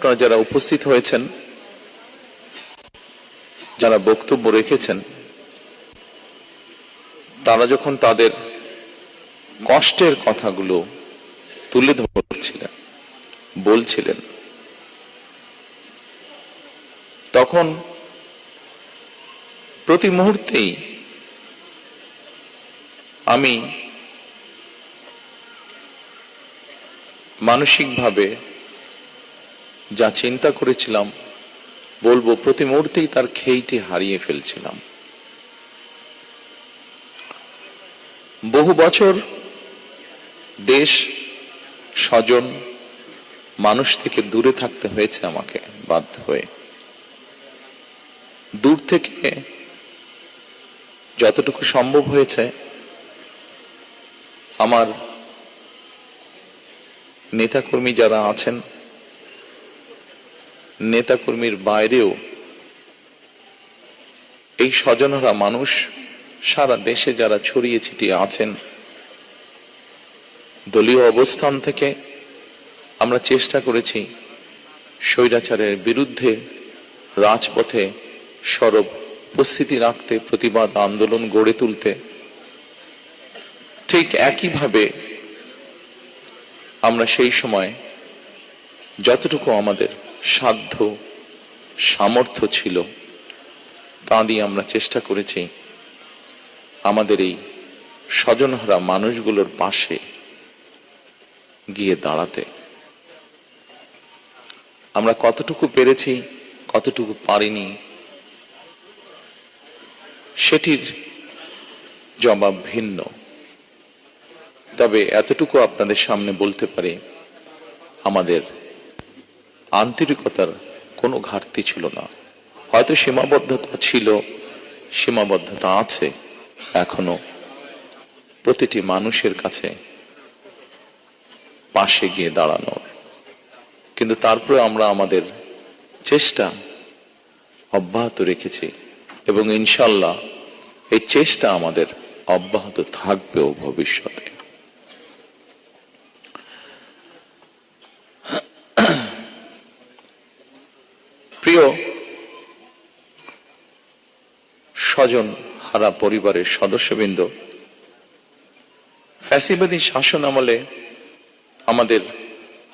আপনারা যারা উপস্থিত হয়েছেন, যারা বক্তব্য রেখেছেন, তারা যখন তাদের কষ্টের কথাগুলো তুলে ধরছিলেন, বলছিলেন, তখন প্রতি মুহূর্তেই আমি মানসিকভাবে যা চিন্তা করেছিলাম, বলবো প্রতি মুহূর্তেই তার খেইটি হারিয়ে ফেলছিলাম। বহু বছর দেশ, স্বজন, মানুষ থেকে দূরে থাকতে হয়েছে আমাকে বাধ্য হয়ে। দূর থেকে যতটুকু সম্ভব হয়েছে আমার নেতাকর্মী যারা আছেন, নেতাকর্মীর বাইরেও এই স্বজনরা মানুষ সারা দেশে যারা ছড়িয়ে ছিটিয়ে আছেন, দলীয় অবস্থান থেকে আমরা চেষ্টা করেছি স্বৈরাচারের বিরুদ্ধে রাজপথে সরব উপস্থিতি রাখতে, প্রতিবাদ আন্দোলন গড়ে তুলতে। ঠিক একইভাবে আমরা সেই সময় যতটুকু আমাদের সাধ্য সামর্থ্য ছিল তা দিয়ে আমরা চেষ্টা করেছি আমাদের এই স্বজনহারা মানুষগুলোর পাশে গিয়ে দাঁড়াতে। আমরা কতটুকু পেরেছি, কতটুকু পারিনি, সেটির জবাব ভিন্ন। তবে এতটুকু আপনাদের সামনে বলতে পারি, আমাদের আন্তরিকতার কোনো ঘাটতি ছিল না। হয়তো সীমাবদ্ধতা ছিল, সীমাবদ্ধতা আছে এখনো প্রতিটি মানুষের কাছে পাশে গিয়ে দাঁড়ানোর, কিন্তু তারপরে আমরা আমাদের চেষ্টা অব্যাহত রেখেছি এবং ইনশাল্লাহ এই চেষ্টা আমাদের অব্যাহত থাকবেও ভবিষ্যতে। প্রিয় স্বজন হারা পরিবারের সদস্যবৃন্দ, ফ্যাসিবাদী শাসন আমলে আমাদের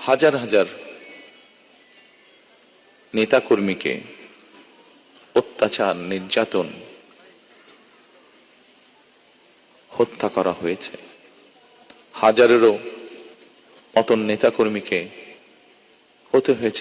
হাজার হাজার নেতাকর্মীকে অত্যাচার, নির্যাতন, হত্যা করা হয়েছে। হাজারেরও মতন নেতাকর্মীকে হতে হয়েছে